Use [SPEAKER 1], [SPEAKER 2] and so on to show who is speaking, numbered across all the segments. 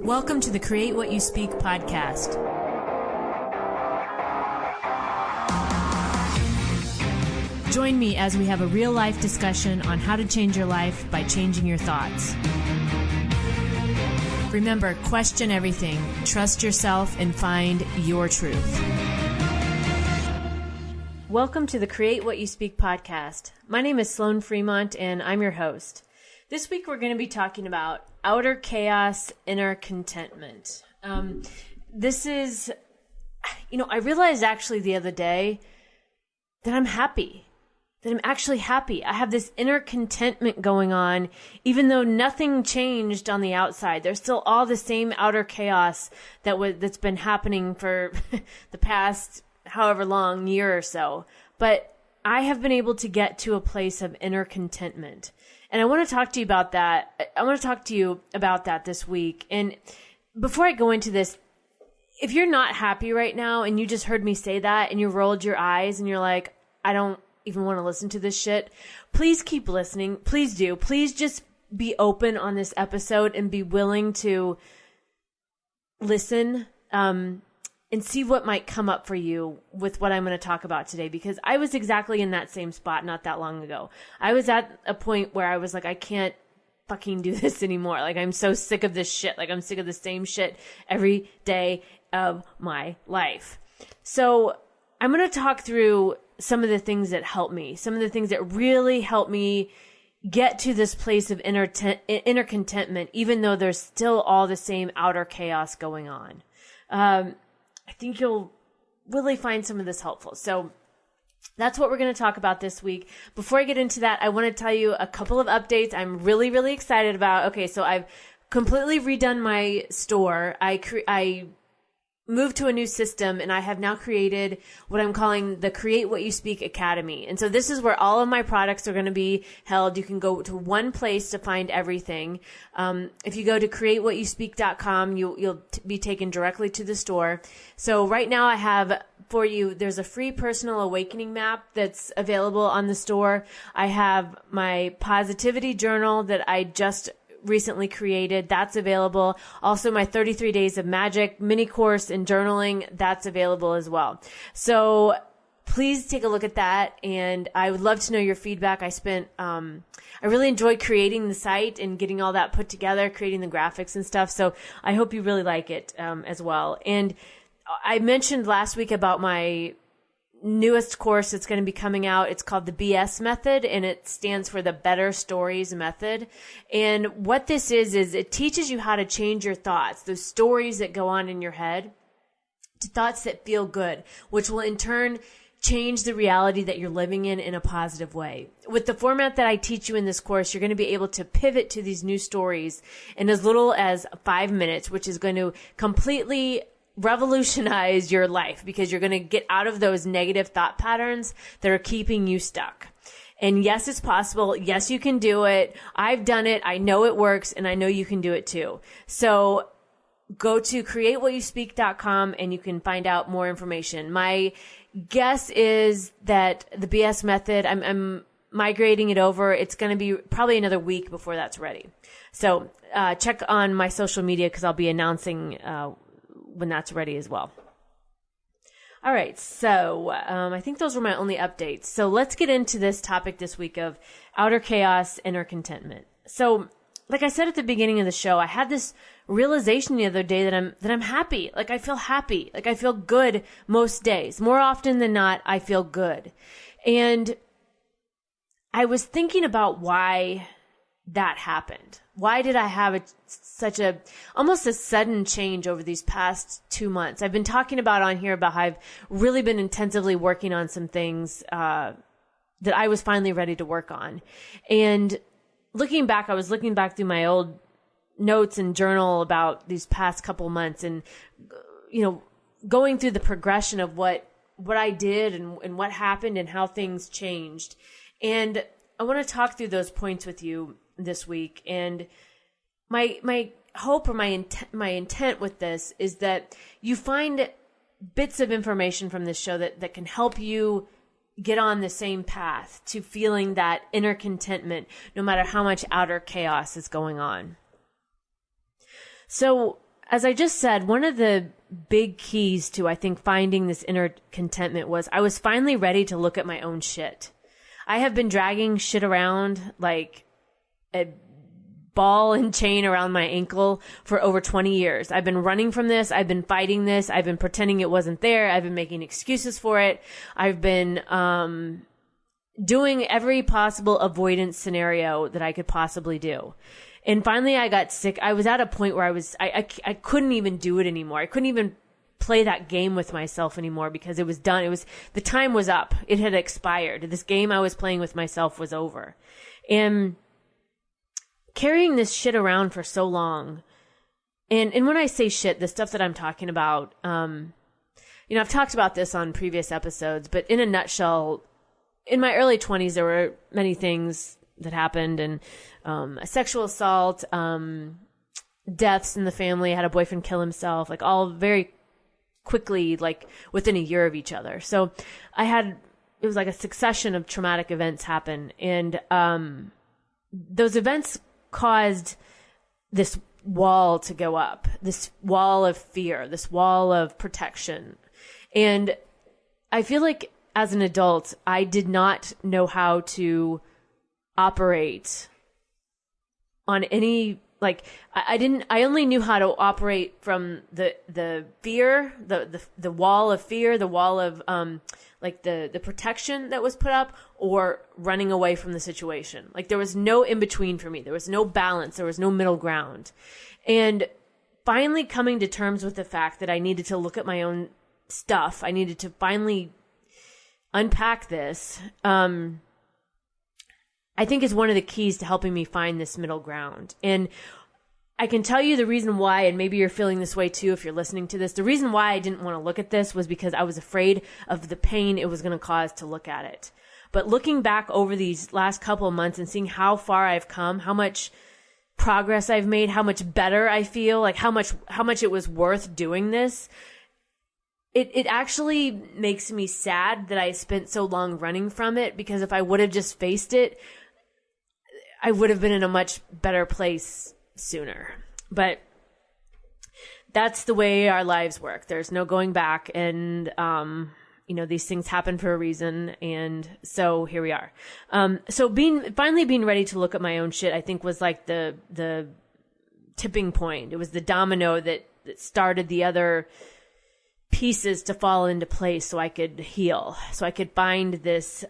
[SPEAKER 1] Welcome to the Create What You Speak podcast. Join me as we have a real-life discussion on how to change your life by changing your thoughts. Remember, question everything, trust yourself, and find your truth. Welcome to the Create What You Speak podcast. My name is Sloan Fremont, and I'm your host. This week we're going to be talking about outer chaos, inner contentment. This is, I realized actually the other day that I'm happy. That I'm actually happy. I have this inner contentment going on, even though nothing changed on the outside. There's still all the same outer chaos that's been happening for the past however long year or so. But I have been able to get to a place of inner contentment. And I want to talk to you about that. I want to talk to you about that this week. And before I go into this, if you're not happy right now and you just heard me say that and you rolled your eyes and you're like, I don't even want to listen to this shit, please keep listening. Please do. Please just be open on this episode and be willing to listen and see what might come up for you with what I'm going to talk about today, because I was exactly in that same spot not that long ago. I was at a point where I was like, I can't fucking do this anymore. Like, I'm so sick of this shit. Like, I'm sick of the same shit every day of my life. So I'm going to talk through some of the things that helped me, some of the things that really helped me get to this place of inner contentment, even though there's still all the same outer chaos going on. I think you'll really find some of this helpful. So that's what we're going to talk about this week. Before I get into that, I want to tell you a couple of updates I'm really, really excited about. Okay, so I've completely redone my store. I moved to a new system, and I have now created what I'm calling the Create What You Speak Academy. And so this is where all of my products are going to be held. You can go to one place to find everything. If you go to createwhatyouspeak.com, you'll be taken directly to the store. So right now I have for you, there's a free personal awakening map that's available on the store. I have my positivity journal that I just recently created. That's available. Also, my 33 Days of Magic mini course in journaling, that's available as well. So please take a look at that. And I would love to know your feedback. I really enjoyed creating the site and getting all that put together, creating the graphics and stuff. So I hope you really like it as well. And I mentioned last week about my newest course that's going to be coming out. It's called the BS method, and it stands for the Better Stories method. And what this is it teaches you how to change your thoughts, those stories that go on in your head, to thoughts that feel good, which will in turn change the reality that you're living in a positive way. With the format that I teach you in this course, you're going to be able to pivot to these new stories in as little as 5 minutes, which is going to completely revolutionize your life, because you're going to get out of those negative thought patterns that are keeping you stuck. And yes, it's possible. Yes, you can do it. I've done it. I know it works, and I know you can do it too. So go to createwhatyouspeak.com and you can find out more information. My guess is that the BS method, I'm migrating it over. It's going to be probably another week before that's ready. So check on my social media, because I'll be announcing when that's ready as well. All right, so I think those were my only updates. So let's get into this topic this week of outer chaos, inner contentment. So like I said at the beginning of the show, I had this realization the other day that I'm happy. Like, I feel happy. Like, I feel good most days. More often than not, I feel good. And I was thinking about why that happened. Why did I have such almost a sudden change over these past 2 months? I've been talking on here about how I've really been intensively working on some things that I was finally ready to work on. And I was looking back through my old notes and journal about these past couple months, and going through the progression of what I did and what happened and how things changed. And I want to talk through those points with you this week. And my hope, or my intent with this, is that you find bits of information from this show that can help you get on the same path to feeling that inner contentment, no matter how much outer chaos is going on. So as I just said, one of the big keys to, I think, finding this inner contentment was I was finally ready to look at my own shit. I have been dragging shit around like a ball and chain around my ankle for over 20 years. I've been running from this. I've been fighting this. I've been pretending it wasn't there. I've been making excuses for it. I've been doing every possible avoidance scenario that I could possibly do. And finally I got sick. I was at a point where I couldn't even do it anymore. I couldn't even play that game with myself anymore because it was done. The time was up. It had expired. This game I was playing with myself was over. And carrying this shit around for so long. And when I say shit, the stuff that I'm talking about, I've talked about this on previous episodes, but in a nutshell, in my early 20s, there were many things that happened, and a sexual assault, deaths in the family. I had a boyfriend kill himself, like all very quickly, like within a year of each other. So it was like a succession of traumatic events happen. And those events caused this wall to go up, this wall of fear, this wall of protection. And I feel like as an adult, I did not know how to operate on any, like, I only knew how to operate from the fear, the wall of fear, the wall of, like the protection that was put up, or running away from the situation. Like there was no in between for me. There was no balance. There was no middle ground. And finally coming to terms with the fact that I needed to look at my own stuff. I needed to finally unpack this, I think is one of the keys to helping me find this middle ground. And I can tell you the reason why, and maybe you're feeling this way too if you're listening to this. The reason why I didn't want to look at this was because I was afraid of the pain it was going to cause to look at it. But looking back over these last couple of months and seeing how far I've come, how much progress I've made, how much better I feel, like how much it was worth doing this, it actually makes me sad that I spent so long running from it, because if I would have just faced it, I would have been in a much better place sooner. But that's the way our lives work. There's no going back, and these things happen for a reason, and so here we are. So finally being ready to look at my own shit, I think was like the tipping point. It was the domino that started the other pieces to fall into place, so I could heal, so I could find this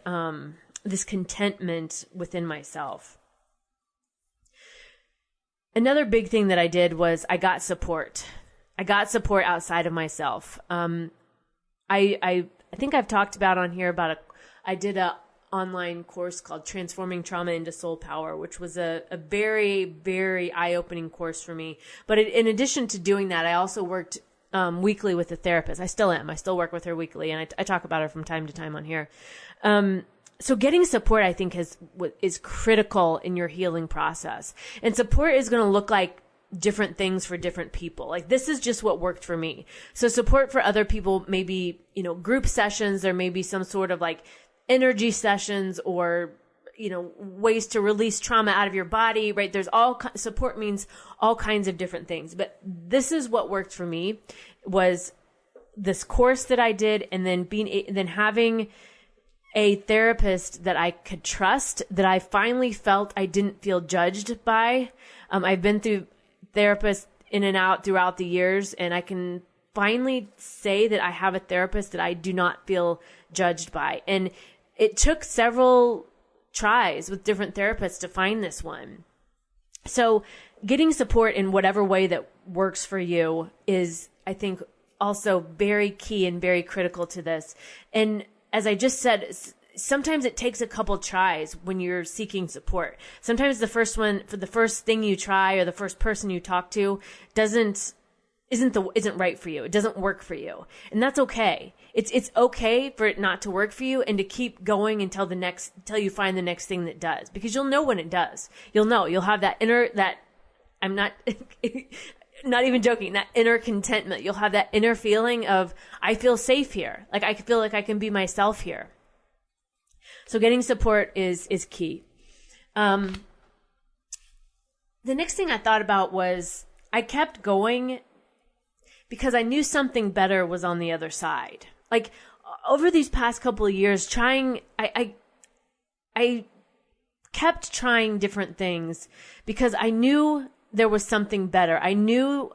[SPEAKER 1] contentment within myself. Another big thing that I did was I got support. I got support outside of myself. I think I've talked about on here I did a online course called Transforming Trauma into Soul Power, which was a very, very eye-opening course for me. But in addition to doing that, I also worked weekly with a therapist. I still am. I still work with her weekly, and I talk about her from time to time on here. So getting support, I think, is critical in your healing process. And support is going to look like different things for different people. Like this is just what worked for me. So support for other people, maybe, group sessions, there may be some sort of like energy sessions, or, ways to release trauma out of your body, right? Support means all kinds of different things. But this is what worked for me, was this course that I did, and then having a therapist that I could trust, that I finally felt I didn't feel judged by. I've been through therapists in and out throughout the years, and I can finally say that I have a therapist that I do not feel judged by. And it took several tries with different therapists to find this one. So getting support in whatever way that works for you is, I think, also very key and very critical to this. And as I just said, sometimes it takes a couple tries when you're seeking support. Sometimes the first thing you try, or the first person you talk to isn't right for you. It doesn't work for you. And that's okay. It's okay for it not to work for you, and to keep going until you find the next thing that does, because you'll know when it does. You'll have I'm not not even joking, that inner contentment. You'll have that inner feeling of, I feel safe here. Like I feel like I can be myself here. So getting support is key. The next thing I thought about was, I kept going because I knew something better was on the other side. Like over these past couple of years, I kept trying different things because I knew there was something better. I knew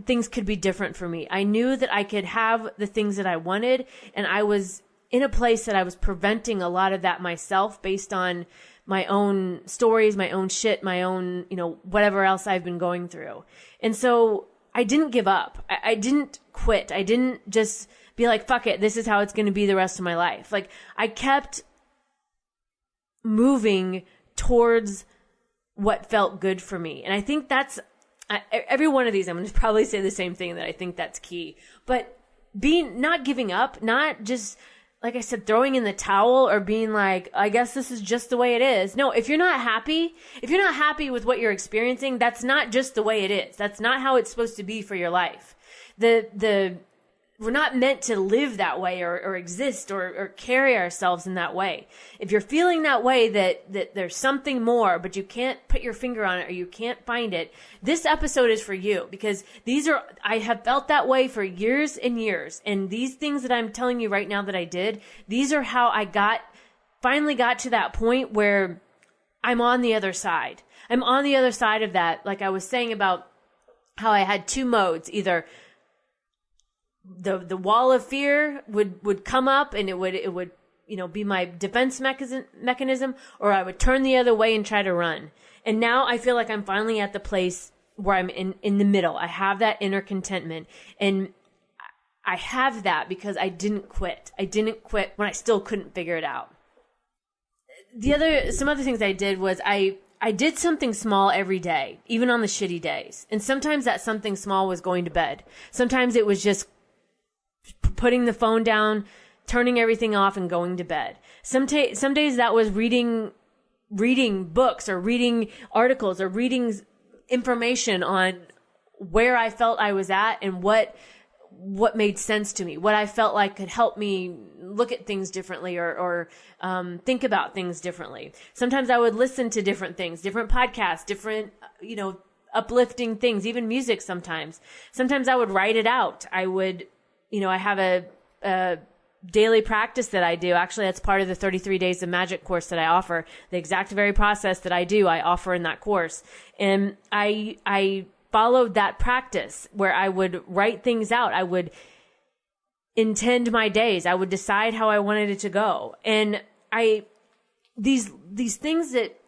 [SPEAKER 1] things could be different for me. I knew that I could have the things that I wanted, and I was in a place that I was preventing a lot of that myself based on my own stories, my own shit, my own, whatever else I've been going through. And so I didn't give up. I didn't quit. I didn't just be like, fuck it, this is how it's going to be the rest of my life. Like, I kept moving towards what felt good for me. And I think that's, every one of these, I'm going to probably say the same thing, that I think that's key. But not giving up, not just, like I said, throwing in the towel or being like, I guess this is just the way it is. No, if you're not happy with what you're experiencing, that's not just the way it is. That's not how it's supposed to be for your life. We're not meant to live that way or exist or carry ourselves in that way. If you're feeling that way, that there's something more, but you can't put your finger on it or you can't find it, this episode is for you, because I have felt that way for years and years. And these things that I'm telling you right now that I did, these are how I finally got to that point where I'm on the other side. I'm on the other side of that. Like I was saying about how I had two modes, either the wall of fear would come up and it would be my defense mechanism, or I would turn the other way and try to run. And now I feel like I'm finally at the place where I'm in the middle. I have that inner contentment, and I have that because I didn't quit. I didn't quit when I still couldn't figure it out. Some other things I did was I did something small every day, even on the shitty days. And sometimes that something small was going to bed. Sometimes it was just putting the phone down, turning everything off, and going to bed. Some days that was reading books or reading articles or reading information on where I felt I was at and what made sense to me, what I felt like could help me look at things differently or think about things differently. Sometimes I would listen to different things, different podcasts, different, uplifting things, even music sometimes. Sometimes I would write it out. I would, I have a daily practice that I do. Actually, that's part of the 33 Days of Magic course that I offer. The exact very process that I do, I offer in that course. And I followed that practice where I would write things out. I would intend my days. I would decide how I wanted it to go. And these things that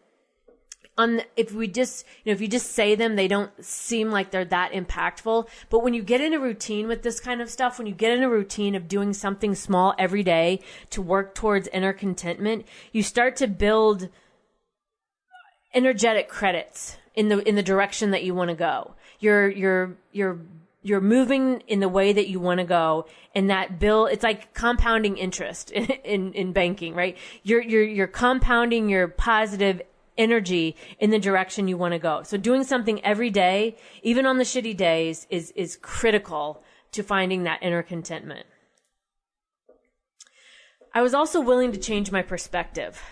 [SPEAKER 1] if you just say them, they don't seem like they're that impactful. But when you get in a routine with this kind of stuff, when you get in a routine of doing something small every day to work towards inner contentment, you start to build energetic credits in the direction that you want to go. You're moving in the way that you want to go, and that it's like compounding interest in banking, right? You're compounding your positive energy in the direction you want to go. So doing something every day, even on the shitty days, is critical to finding that inner contentment. I was also willing to change my perspective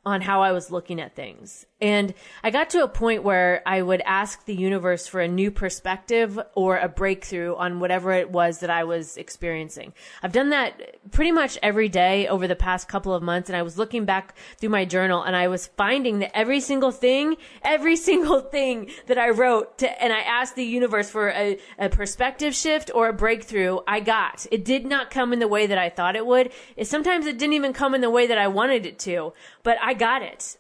[SPEAKER 1] on how I was looking at things. And I got to a point where I would ask the universe for a new perspective or a breakthrough on whatever it was that I was experiencing. I've done that pretty much every day over the past couple of months, and I was looking back through my journal, and I was finding that every single thing that I wrote and I asked the universe for a perspective shift or a breakthrough, I got. It did not come in the way that I thought it would. Sometimes it didn't even come in the way that I wanted it to, but I got it.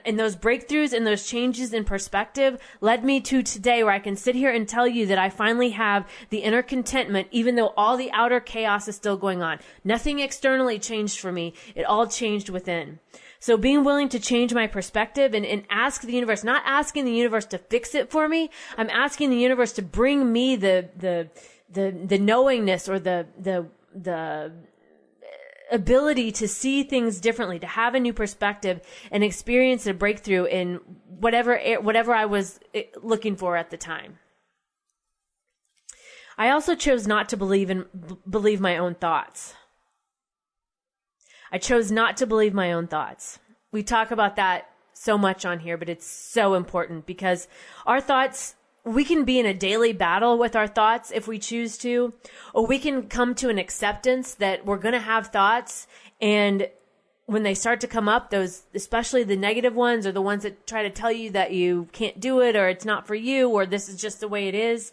[SPEAKER 1] And those breakthroughs and those changes in perspective led me to today, where I can sit here and tell you that I finally have the inner contentment, even though all the outer chaos is still going on. Nothing externally changed for me. It all changed within. So being willing to change my perspective and ask the universe, not asking the universe to fix it for me. I'm asking the universe to bring me the knowingness or the ability to see things differently, to have a new perspective and experience a breakthrough in whatever I was looking for at the time. I also chose not to believe my own thoughts. I chose not to believe my own thoughts. We talk about that so much on here, but it's so important because our thoughts we can be in a daily battle with our thoughts if we choose to, or we can come to an acceptance that we're going to have thoughts, and when they start to come up, those, especially the negative ones or the ones that try to tell you that you can't do it or it's not for you or this is just the way it is,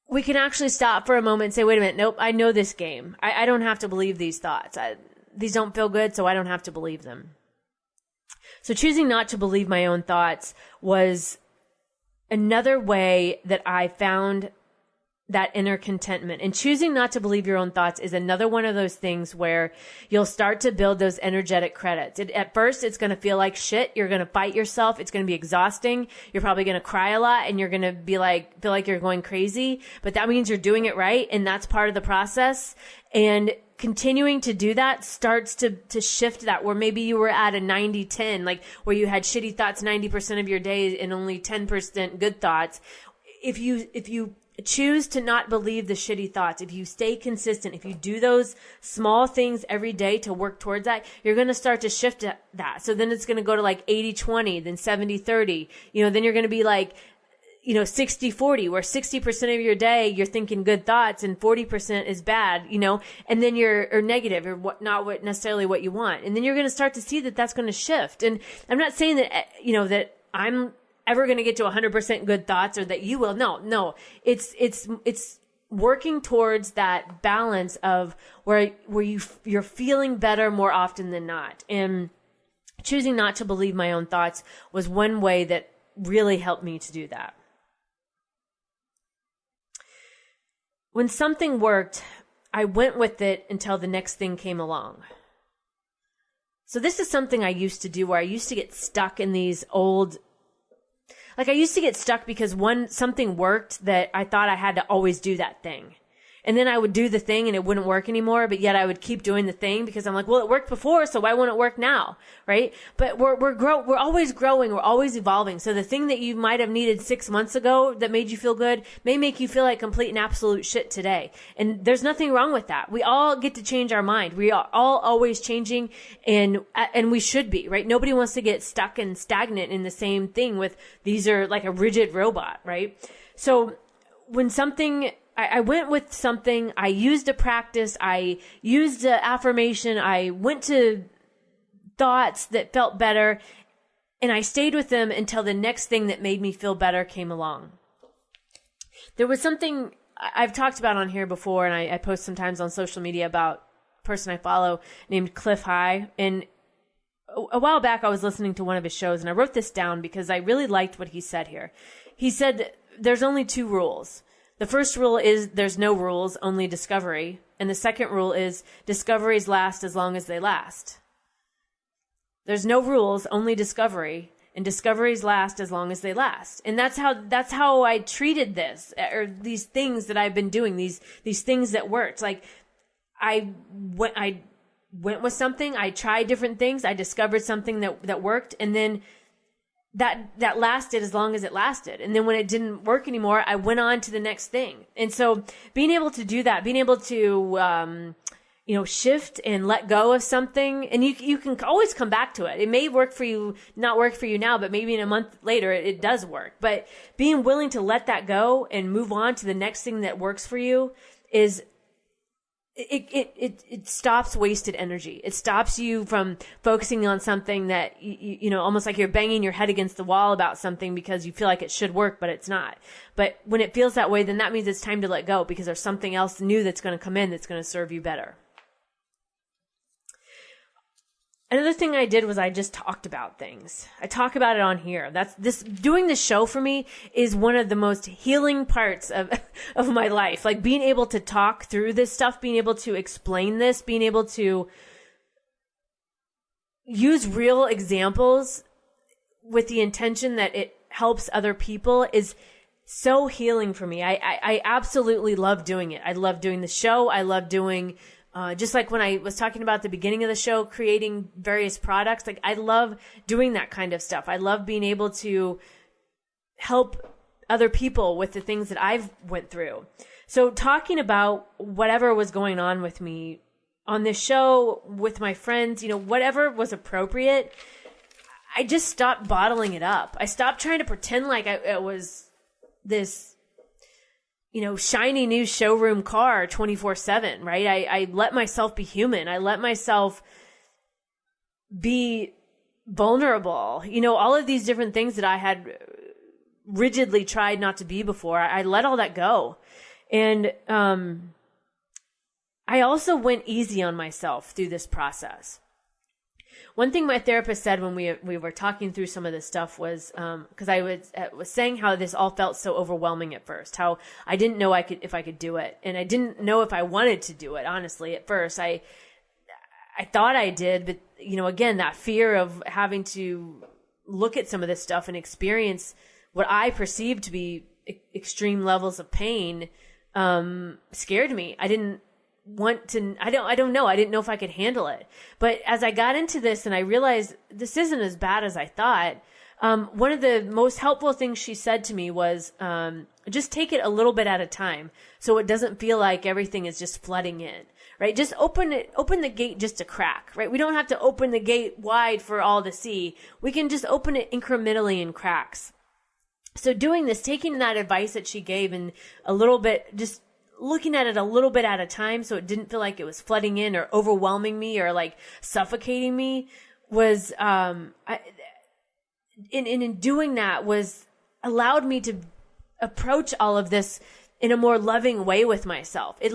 [SPEAKER 1] we can actually stop for a moment and say, wait a minute, nope, I know this game. I don't have to believe these thoughts. These don't feel good, so I don't have to believe them. So choosing not to believe my own thoughts was another way that I found that inner contentment. And choosing not to believe your own thoughts is another one of those things where you'll start to build those energetic credits. At first, it's going to feel like shit. You're going to fight yourself. It's going to be exhausting. You're probably going to cry a lot and you're going to feel like you're going crazy. But that means you're doing it right. And that's part of the process. And continuing to do that starts to shift that, where maybe you were at a 90-10, like where you had shitty thoughts 90% of your day and only 10% good thoughts. If you choose to not believe the shitty thoughts, if you stay consistent, if you do those small things every day to work towards that, you're going to start to shift that. So then it's going to go to like 80-20, then 70-30, then you're going to be like, 60-40, where 60% of your day you're thinking good thoughts and 40% is bad, and then or negative or not necessarily what you want. And then you're going to start to see that that's going to shift. And I'm not saying that, that I'm ever going to get to 100% good thoughts or that you will. No, it's working towards that balance of where you're feeling better more often than not. And choosing not to believe my own thoughts was one way that really helped me to do that. When something worked, I went with it until the next thing came along. So this is something I used to do, where I used to get stuck in these old, I used to get stuck because something worked that I thought I had to always do that thing. And then I would do the thing and it wouldn't work anymore, but yet I would keep doing the thing because I'm like, well, it worked before, so why won't it work now? Right? But we're always growing, we're always evolving. So the thing that you might have needed 6 months ago that made you feel good may make you feel like complete and absolute shit today. And there's nothing wrong with that. We all get to change our mind. We are all always changing, and we should be, right? Nobody wants to get stuck and stagnant in the same thing with these are like a rigid robot, right? So when I went with something, I used a practice, I used an affirmation, I went to thoughts that felt better, and I stayed with them until the next thing that made me feel better came along. There was something I've talked about on here before, and I post sometimes on social media about a person I follow named Cliff High, and a while back I was listening to one of his shows, and I wrote this down because I really liked what he said here. He said there's only 2 rules. The first rule is there's no rules, only discovery. And the second rule is discoveries last as long as they last. There's no rules, only discovery, and discoveries last as long as they last. And that's how I treated this, or these things that I've been doing, these things that worked. Like I went with something, I tried different things, I discovered something that worked, and then that lasted as long as it lasted. And then when it didn't work anymore, I went on to the next thing. And so being able to do that, being able to, shift and let go of something, and you can always come back to it. It may work for you, not work for you now, but maybe in a month later it does work. But being willing to let that go and move on to the next thing that works for you is it stops wasted energy. It stops you from focusing on something that, almost like you're banging your head against the wall about something because you feel like it should work, but it's not. But when it feels that way, then that means it's time to let go because there's something else new that's going to come in that's going to serve you better. Another thing I did was I just talked about things. I talk about it on here. Doing this show for me is one of the most healing parts of my life. Like being able to talk through this stuff, being able to explain this, being able to use real examples with the intention that it helps other people is so healing for me. I absolutely love doing it. I love doing the show. I love doing just like when I was talking about at the beginning of the show, creating various products, like I love doing that kind of stuff. I love being able to help other people with the things that I've went through. So talking about whatever was going on with me on this show with my friends, whatever was appropriate, I just stopped bottling it up. I stopped trying to pretend like it was shiny new showroom car 24/7, right? I let myself be human. I let myself be vulnerable. All of these different things that I had rigidly tried not to be before, I let all that go. And I also went easy on myself through this process. One thing my therapist said when we were talking through some of this stuff was, because I was saying how this all felt so overwhelming at first, how I didn't know if I could do it, and I didn't know if I wanted to do it. Honestly, at first, I thought I did, but again, that fear of having to look at some of this stuff and experience what I perceived to be extreme levels of pain scared me. I didn't want to, I don't know. I didn't know if I could handle it. But as I got into this and I realized this isn't as bad as I thought, one of the most helpful things she said to me was, just take it a little bit at a time so it doesn't feel like everything is just flooding in, right? Just open the gate just a crack, right? We don't have to open the gate wide for all to see. We can just open it incrementally in cracks. So doing this, taking that advice that she gave and a little bit, just looking at it a little bit at a time so it didn't feel like it was flooding in or overwhelming me or like suffocating me was, in doing that was allowed me to approach all of this in a more loving way with myself. It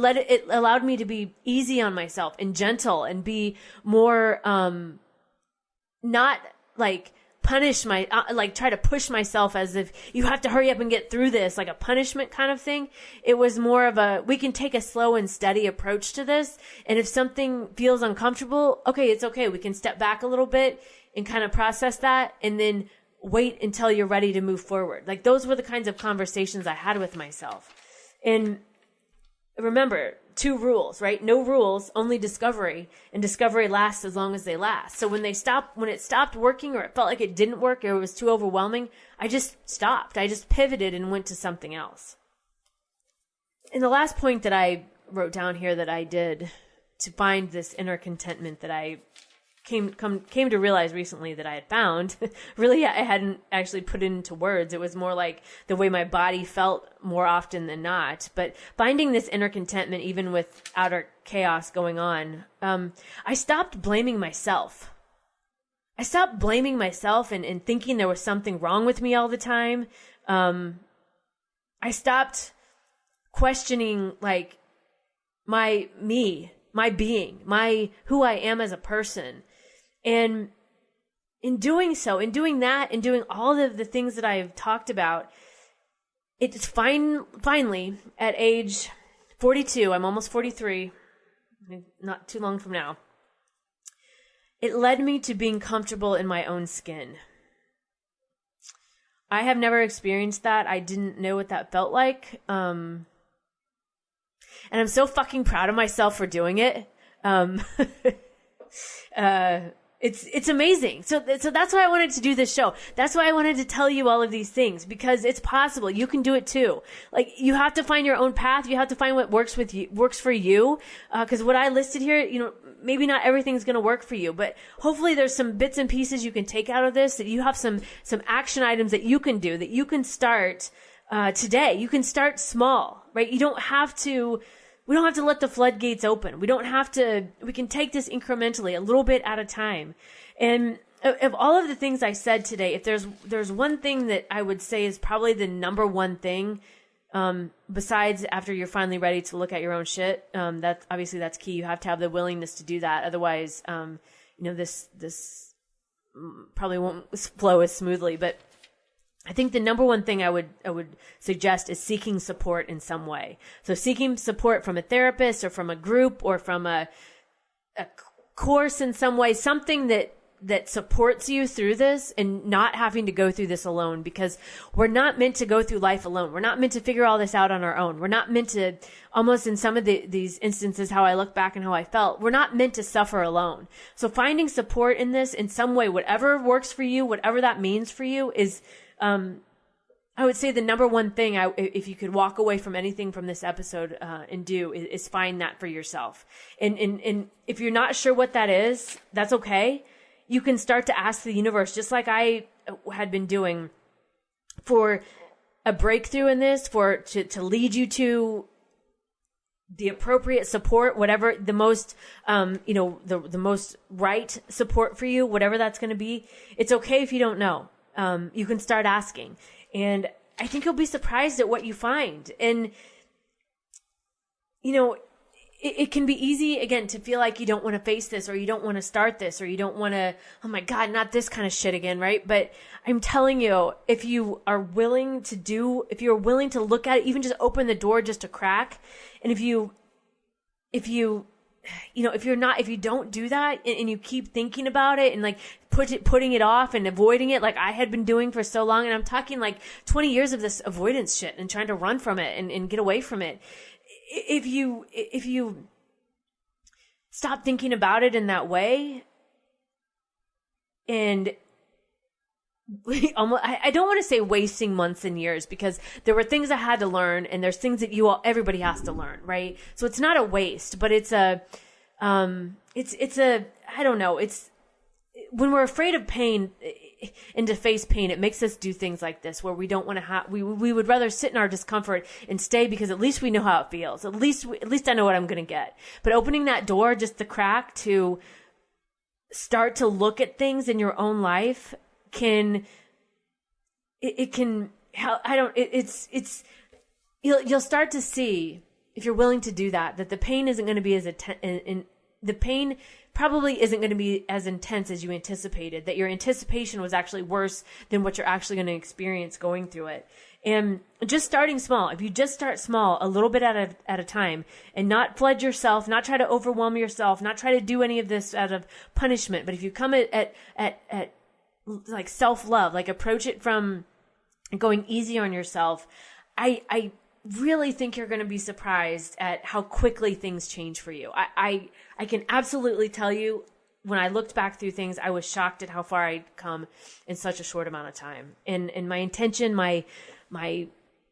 [SPEAKER 1] allowed me to be easy on myself and gentle and be more, not like try to push myself as if you have to hurry up and get through this, like a punishment kind of thing. It was more of we can take a slow and steady approach to this. And if something feels uncomfortable, okay, it's okay. We can step back a little bit and kind of process that and then wait until you're ready to move forward. Like those were the kinds of conversations I had with myself. And remember, 2 rules, right? No rules, only discovery, and discovery lasts as long as they last. So when it stopped working or it felt like it didn't work or it was too overwhelming, I just stopped. I just pivoted and went to something else. And the last point that I wrote down here that I did to find this inner contentment that I came to realize recently that I had found, really I hadn't actually put it into words. It was more like the way my body felt more often than not. But finding this inner contentment, even with outer chaos going on, I stopped blaming myself. I stopped blaming myself and thinking there was something wrong with me all the time. I stopped questioning like my being, who I am as a person. And in doing so, in doing that, and doing all of the things that I've talked about, it's finally at age 42, I'm almost 43, not too long from now, it led me to being comfortable in my own skin. I have never experienced that. I didn't know what that felt like. And I'm so fucking proud of myself for doing it. It's amazing. So that's why I wanted to do this show. That's why I wanted to tell you all of these things, because it's possible. You can do it too. Like, you have to find your own path. You have to find what works for you. Cause what I listed here, maybe not everything's going to work for you, but hopefully there's some bits and pieces you can take out of this, that you have some action items that you can do, that you can start, today. You can start small, right? We don't have to let the floodgates open. We can take this incrementally, a little bit at a time. And of all of the things I said today, if there's one thing that I would say is probably the number one thing, besides after you're finally ready to look at your own shit, that's key. You have to have the willingness to do that. Otherwise, this probably won't flow as smoothly, but I think the number one thing I would suggest is seeking support in some way. So seeking support from a therapist or from a group or from a course in some way, something that supports you through this, and not having to go through this alone, because we're not meant to go through life alone. We're not meant to figure all this out on our own. We're not meant to, almost in some of these instances, how I look back and how I felt, we're not meant to suffer alone. So finding support in this in some way, whatever works for you, whatever that means for you, is I would say the number one thing, if you could walk away from anything from this episode and do, is find that for yourself. And if you're not sure what that is, that's okay. You can start to ask the universe, just like I had been doing for a breakthrough in this, to lead you to the appropriate support, whatever the most, the most right support for you, whatever that's going to be. It's okay if you don't know. You can start asking, and I think you'll be surprised at what you find. And, it can be easy, again, to feel like you don't want to face this, or you don't want to start this, or you don't want to, oh my God, not this kind of shit again, right? But I'm telling you, if you're willing to look at it, even just open the door just a crack, and if you don't do that, and you keep thinking about it and like putting it off and avoiding it, like I had been doing for so long, and I'm talking like 20 years of this avoidance shit and trying to run from it and get away from it. If you stop thinking about it in that way, and I don't want to say wasting months and years, because there were things I had to learn, and there's things that everybody has to learn, right? So it's not a waste, but it's I don't know. It's when we're afraid of pain and to face pain, it makes us do things like this, where we don't want to have, we would rather sit in our discomfort and stay, because at least we know how it feels. At least I know what I'm going to get. But opening that door, just the crack to start to look at things in your own life you'll start to see, if you're willing to do that the pain isn't going to be the pain probably isn't going to be as intense as you anticipated, that your anticipation was actually worse than what you're actually going to experience going through it. And just starting small, if you just start small, a little bit at a time, and not flood yourself, not try to overwhelm yourself, not try to do any of this out of punishment, but if you come at like self-love, like approach it from going easy on yourself, I really think you're going to be surprised at how quickly things change for you. I can absolutely tell you, when I looked back through things, I was shocked at how far I'd come in such a short amount of time. And my intention, my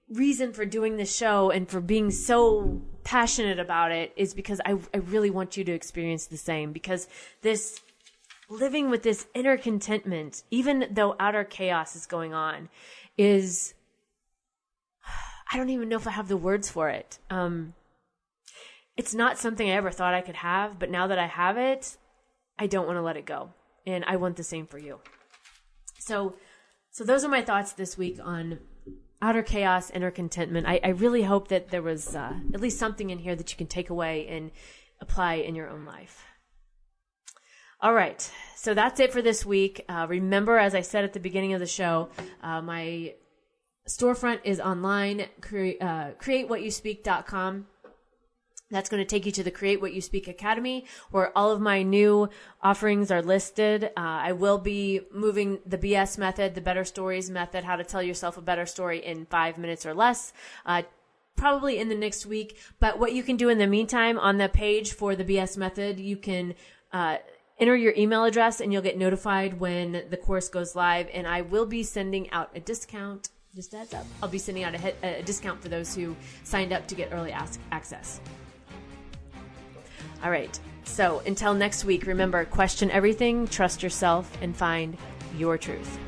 [SPEAKER 1] reason for doing this show and for being so passionate about it is because I really want you to experience the same, because this living with this inner contentment, even though outer chaos is going on, is, I don't even know if I have the words for it. It's not something I ever thought I could have, but now that I have it, I don't want to let it go. And I want the same for you. So those are my thoughts this week on outer chaos, inner contentment. I really hope that there was at least something in here that you can take away and apply in your own life. All right, so that's it for this week. Remember, as I said at the beginning of the show, my storefront is online, createwhatyouspeak.com. That's going to take you to the Create What You Speak Academy, where all of my new offerings are listed. I will be moving the BS method, the Better Stories method, how to tell yourself a better story in 5 minutes or less, probably in the next week. But what you can do in the meantime, on the page for the BS method, you can enter your email address and you'll get notified when the course goes live. And I will be sending out a discount. Just a heads up. I'll be sending out a discount for those who signed up to get early access. All right. So until next week, remember, question everything, trust yourself, and find your truth.